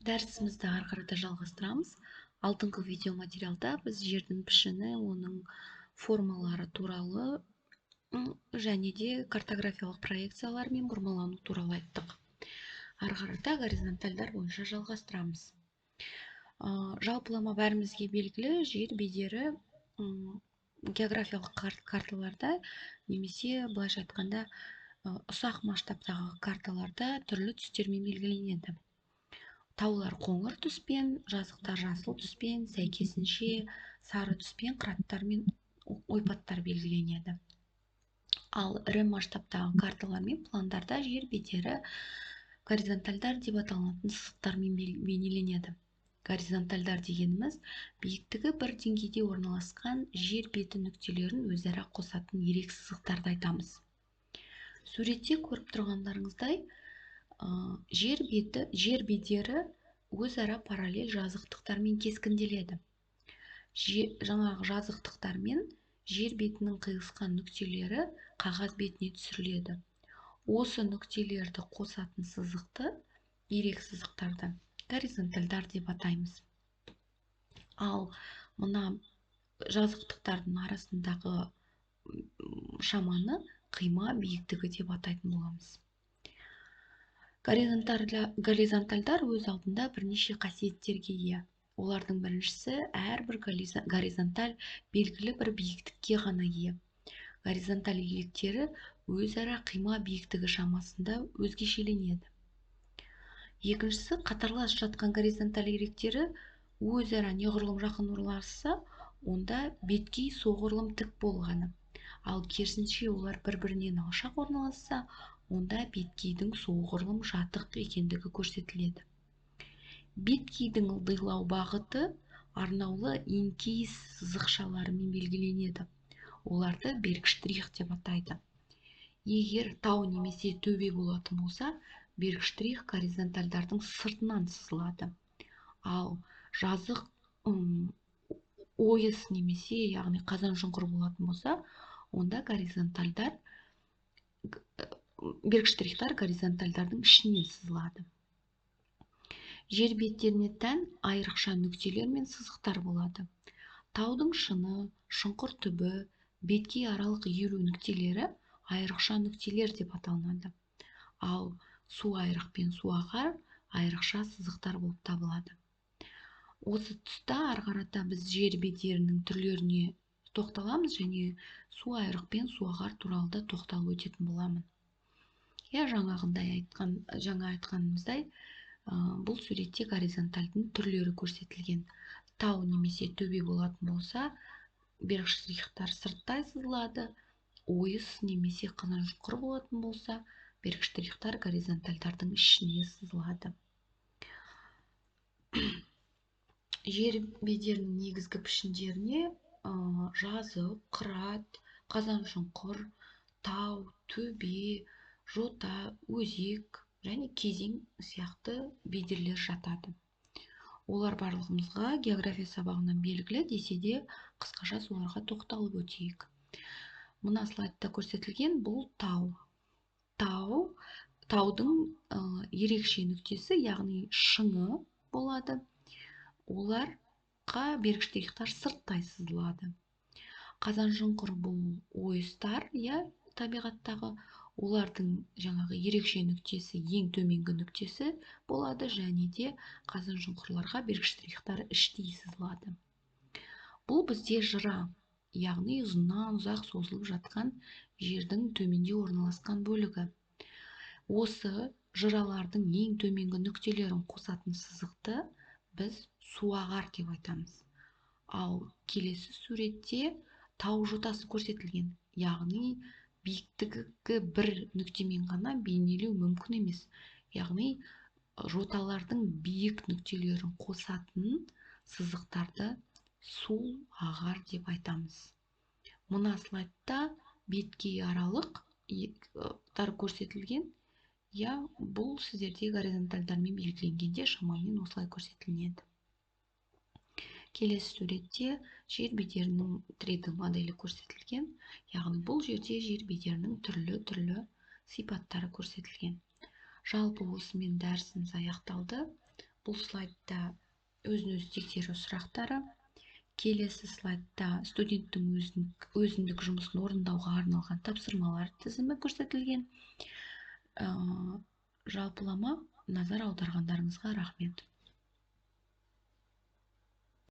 Дәрісімізді ары қарата жалғастырамыз. Алдыңғы видео материалда біз жердің пішіні, оның формалары туралы және де картографиялық проекциялар мен бұрмалану туралы айттық. Ары қарата горизонтальдар бойынша жалғастырамыз. Жалпылама бәрімізге белгілі, жер бедері географиялық карталарда немесе былайша айтқанда ұсақ масштабтағы карталарда түрлі түстермен белгіленеді. Таулар қоңыр түспен, жазықтар жасыл түспен, сәйкесінше сары түспен қыраттар мен ойпаттар белгіленеді. Ал ірі масштабтағы карталар мен пландарда жер бедері горизонтальдар деп аталатын сызықтармен бейнеленеді. Горизонтальдар дегеніміз биіктігі бір деңгейде орналасқан жер беті нүктелерін өзара қосатын ерек сызықтарды айтамыз. Суретте көріп тұрғандарыңыздай, жер бедері өзара параллель жазықтықтармен кескінделеді. Жаңағы жазықтықтармен жер бетінің қиылысқан нүктелері қағаз бетіне түсіріледі. Осы нүктелерді қосатын сызықты, ерек сызықтарды горизонтальдар деп атаймыз. Ал мына жазықтықтардың арасындағы шаманы қима биіктігі деп атайтын боламыз. Горизонтальдар өз алдында бірнеше қасиеттерге ие. Олардың біріншісі, әрбір горизонталь белгілі бір биіктікке ғана ие. Горизонталь иеліктері өзара қима биіктігі шамасында өзгешеленеді. Екіншісі, қатарлас жатқан горизонталь иеліктері өзара неғұрлым жақын орналасса, онда беткей соғұрлым тік болғаны. Ал керісінше олар бір-бірінен алшақ орналасса, онда беткейдің соғұрлым жатық екендігі көрсетіледі. Беткейдің ылдилау бағыты арнаулы еңкей сызықшаларымен белгіленеді. Оларды бергштрих деп атайды. Егер тау немесе төбе болатын болса, бергштрих горизонтальдардың сыртынан сызылады. Ал жазық ойыс немесе, яғни қазан шұңқыр болатын болса, онда бергштрихтар горизонтальдардың ішінен сызылады. Жер беттеріне тән айрықша нүктелер мен сызықтар болады. Таудың шыны, шұңқыр түбі, беткей аралық иілу нүктелері айрықша нүктелер деп аталынады. Ал су айрық пен су ағар айрықша сызықтар болып табылады. Осы тұста ары қарата біз жер бедерінің түрлеріне тоқталамыз және су айрық пен су ағар туралы да тоқталып өтетін боламын. Жаңа айтқанымыздай, бұл суретте горизонтальдың түрлері көрсетілген. Тау немесе төбе болатын болса, бергштрихтар сырттай сызылады. Ойыс немесе қазан шұңқыр болатын болса, бергштрихтар горизонтальдардың ішіне сызылады. Жер бедерінің негізгі пішіндеріне жазық, қырат, қазан шұңқыр, тау, төбе, жота, өзек және кезең сияқты бедерлер жатады. Олар барлығымызға география сабағынан белгілі, десе де қысқаша соларға тоқталып өтейік. Мына слайдта көрсетілген бұл тау. Таудың ерекше нүктесі, яғни шыңы болады. Оларға бергштрихтар сырттай сызылады. Қазан шұңқыр бұл ойыстар, табиғаттағы, олардың жаңағы ерекше нүктесі, ең төменгі нүктесі болады және де қазан шұңқырларға бергштрихтар іштей сызылады. Бұл бізде жыра, яғни ұзыннан ұзақ созылып жатқан жердің төменде орналасқан бөлігі. Осы жыралардың ең төменгі нүктелерін қосатын сызықты біз су ағар деп айтамыз. Ал келесі суретте тау жотасы көрсетілген, яғни биіктігі бір нүктемен ғана бейнелеу мүмкін емес. Яғни жоталардың биік нүктелерін қосатын сызықтарды су ағар деп айтамыз. Мына слайдта беткей аралықтар көрсетілген. Бұл сіздерде горизонтальдармен белгіленгенде шамамен осылай көрсетілінеді. Келесі суретте жер бедерінің 3D моделі көрсетілген. Яғни бұл жерде жер бедерінің түрлі сипаттары көрсетілген. Жалпы осымен дәрісіміз аяқталды. бұл слайдта өзін-өзі тексеру сұрақтары. Келесі слайдта студенттің өзіндік жұмысын орындауға арналған тапсырмалар тізімі көрсетілген. Жалпылама назар аударғандарыңызға рахмет.